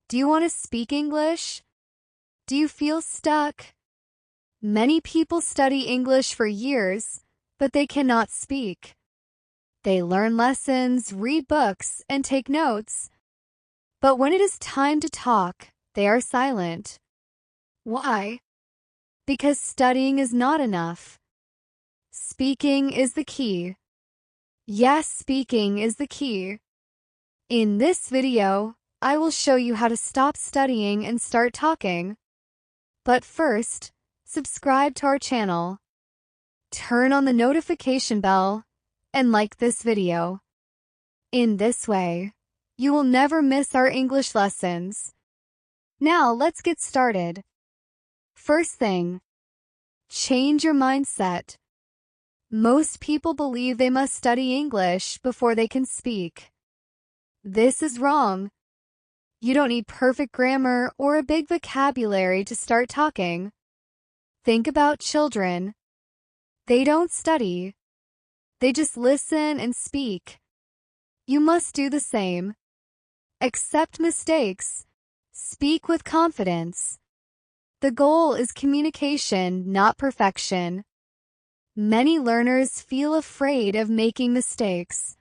Do you want to speak English? Do you feel stuck? Many people study English for years, but they cannot speak. They learn lessons, read books, and take notes. But when it is time to talk, they are silent. Why? Because studying is not enough. Speaking is the key. Yes, speaking is the key. In this video, I will show you how to stop studying and start talking. But first, subscribe to our channel. Turn on the notification bell and like this video. In this way, you will never miss our English lessons. Now let's get started. First thing, change your mindset. Most people believe they must study English before they can speak. This is wrong. You don't need perfect grammar or a big vocabulary to start talking. Think about children. They don't study. They just listen and speak. You must do the same. Accept mistakes. Speak with confidence. The goal is communication, not perfection. Many learners feel afraid of making mistakes.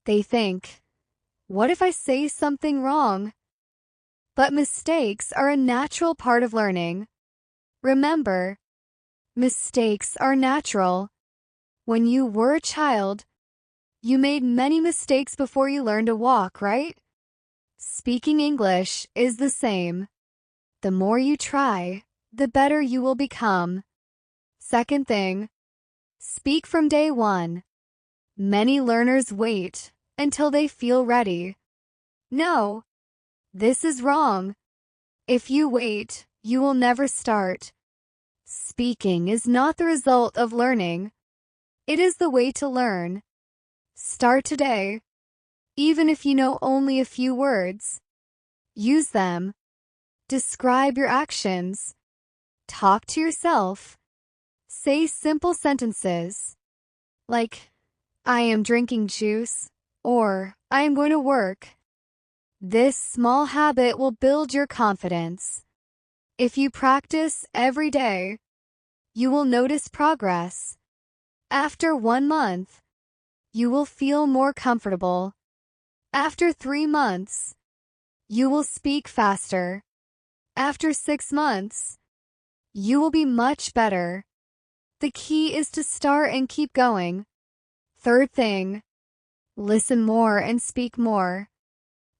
They think, what if I say something wrong? But mistakes are a natural part of learning. Remember, mistakes are natural. When you were a child, you made many mistakes before you learned to walk, right? Speaking English is the same. The more you try, the better you will become. Second thing, speak from day one. Many learners wait until they feel ready. No, this is wrong. If you wait, you will never start. Speaking is not the result of learning. It is the way to learn. Start today. Even if you know only a few words, use them. Describe your actions. Talk to yourself. Say simple sentences like, I am drinking juice, or I am going to work. This small habit will build your confidence. If you practice every day, you will notice progress. After 1 month, you will feel more comfortable. After 3 months, you will speak faster. After 6 months, you will be much better. The key is to start and keep going. Third thing, listen more and speak more.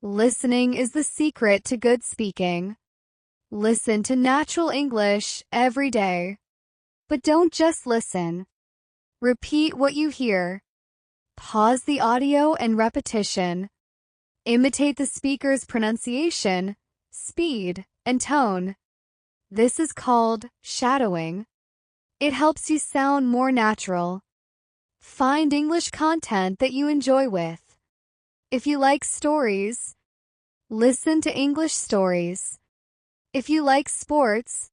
Listening is the secret to good speaking. Listen to natural English every day. But don't just listen. Repeat what you hear. Pause the audio and repetition. Imitate the speaker's pronunciation, speed, and tone. This is called shadowing. It helps you sound more natural. Find English content that you enjoy with. If you like stories, listen to English stories. If you like sports,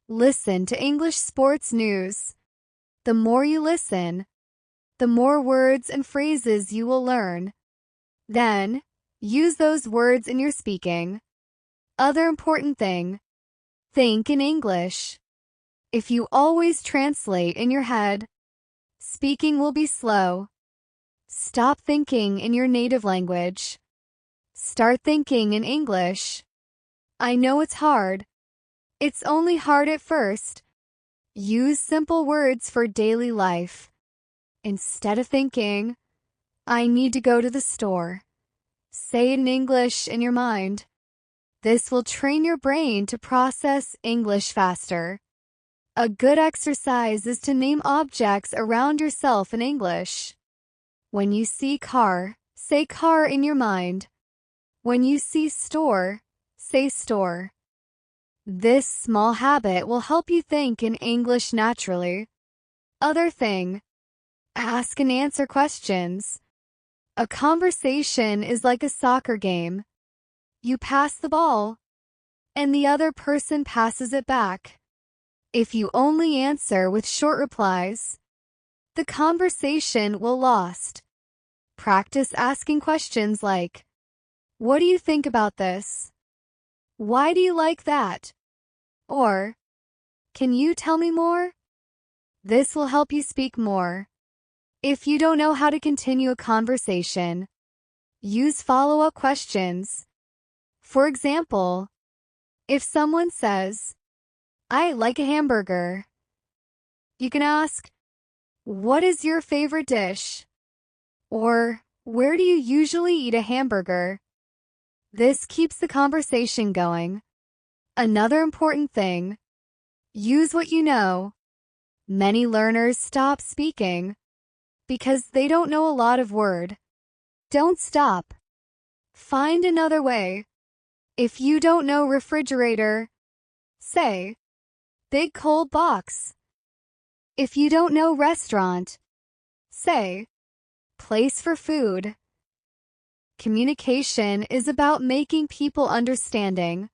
listen to English sports news. The more you listen, the more words and phrases you will learn. Then, use those words in your speaking. Other important thing, think in English. If you always translate in your head, speaking will be slow. Stop thinking in your native language. Start thinking in English. I know it's hard. It's only hard at first. Use simple words for daily life. Instead of thinking, I need to go to the store, say it in English in your mind. This will train your brain to process English faster. A good exercise is to name objects around yourself in English. When you see car, say car in your mind. When you see store, say store. This small habit will help you think in English naturally. Other thing, ask and answer questions. A conversation is like a soccer game. You pass the ball, and the other person passes it back. If you only answer with short replies, the conversation will lost. Practice asking questions like, what do you think about this? Why do you like that? Or, can you tell me more? This will help you speak more. If you don't know how to continue a conversation, use follow-up questions. For example, if someone says, I like a hamburger, you can ask, what is your favorite dish? Or, where do you usually eat a hamburger? This keeps the conversation going. Another important thing, use what you know. Many learners stop speaking because they don't know a lot of word. Don't stop. Find another way. If you don't know refrigerator, say, big cold box. If you don't know restaurant, say, place for food. Communication is about making people understanding.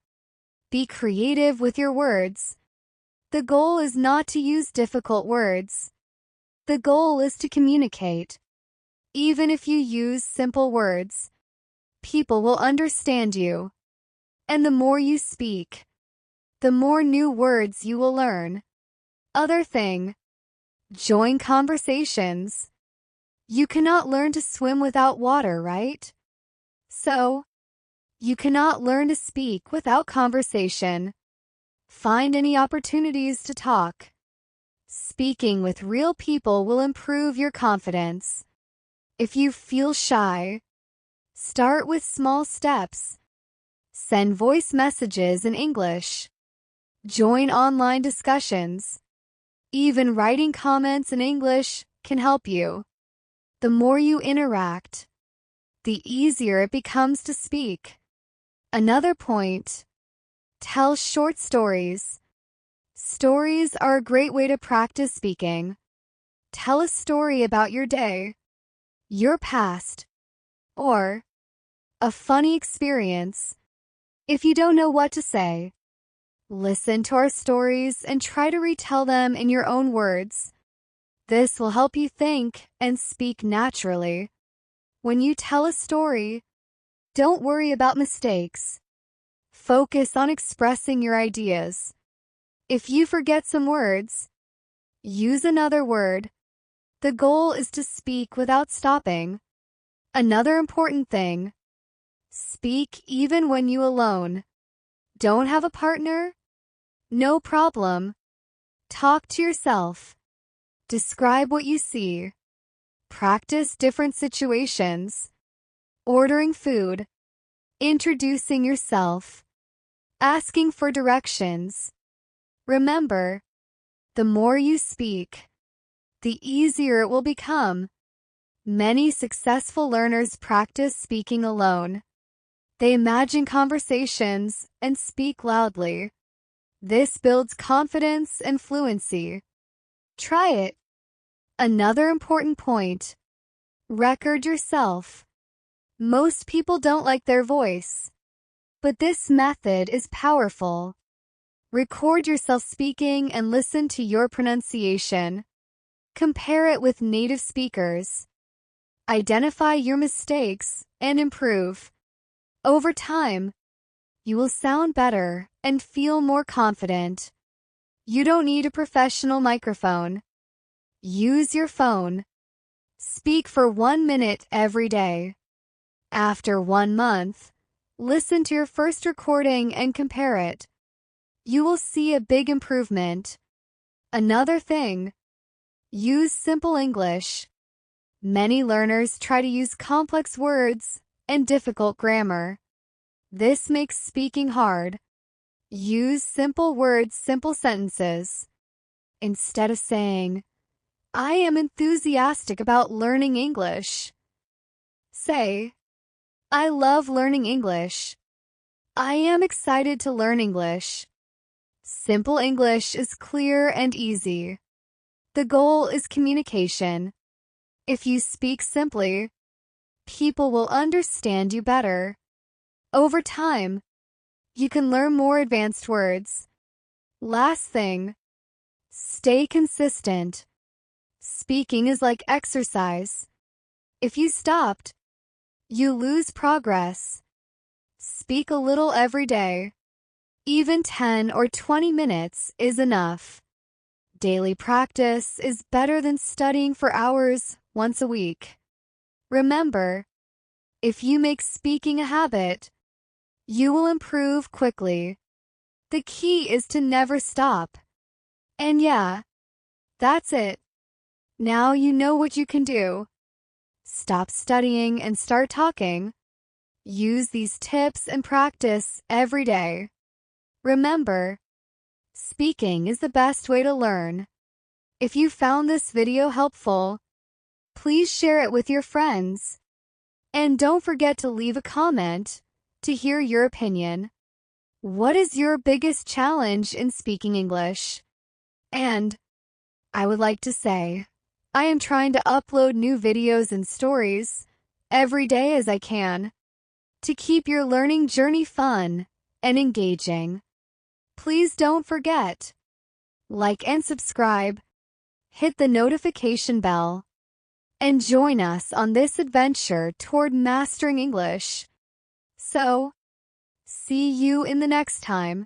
Be creative with your words. The goal is not to use difficult words. The goal is to communicate. Even if you use simple words, people will understand you. And the more you speak, the more new words you will learn. Other thing, join conversations. You cannot learn to swim without water, right? So, you cannot learn to speak without conversation. Find any opportunities to talk. Speaking with real people will improve your confidence. If you feel shy, start with small steps. Send voice messages in English. Join online discussions. Even writing comments in English can help you. The more you interact, the easier it becomes to speak. Another point, tell short stories. Stories are a great way to practice speaking. Tell a story about your day, your past, or a funny experience. If you don't know what to say, listen to our stories and try to retell them in your own words. This will help you think and speak naturally. When you tell a story, don't worry about mistakes. Focus on expressing your ideas. If you forget some words, use another word. The goal is to speak without stopping. Another important thing, speak even when you alone. Don't have a partner? No problem. Talk to yourself. Describe what you see. Practice different situations. Ordering food. Introducing yourself. Asking for directions. Remember, the more you speak, the easier it will become. Many successful learners practice speaking alone. They imagine conversations and speak loudly. This builds confidence and fluency. Try it. Another important point, record yourself. Most people don't like their voice, but this method is powerful. Record yourself speaking and listen to your pronunciation. Compare it with native speakers. Identify your mistakes and improve. Over time, you will sound better and feel more confident. You don't need a professional microphone. Use your phone. Speak for 1 minute every day. After 1 month, listen to your first recording and compare it. You will see a big improvement. Another thing, use simple English. Many learners try to use complex words and difficult grammar. This makes speaking hard. Use simple words, simple sentences. Instead of saying, I am enthusiastic about learning English, say, I love learning English. I am excited to learn English. Simple English is clear and easy. The goal is communication. If you speak simply, people will understand you better. Over time, you can learn more advanced words. Last thing, stay consistent. Speaking is like exercise. If you stopped, you lose progress. Speak a little every day. Even 10 or 20 minutes is enough. Daily practice is better than studying for hours once a week. Remember, if you make speaking a habit, you will improve quickly. The key is to never stop. And yeah, that's it. Now you know what you can do. Stop studying and start talking. Use these tips and practice every day. Remember, speaking is the best way to learn. If you found this video helpful, please share it with your friends. And don't forget to leave a comment to hear your opinion. What is your biggest challenge in speaking English? And I would like to say, I am trying to upload new videos and stories every day as I can to keep your learning journey fun and engaging. Please don't forget, like and subscribe, hit the notification bell, and join us on this adventure toward mastering English. So, see you in the next time.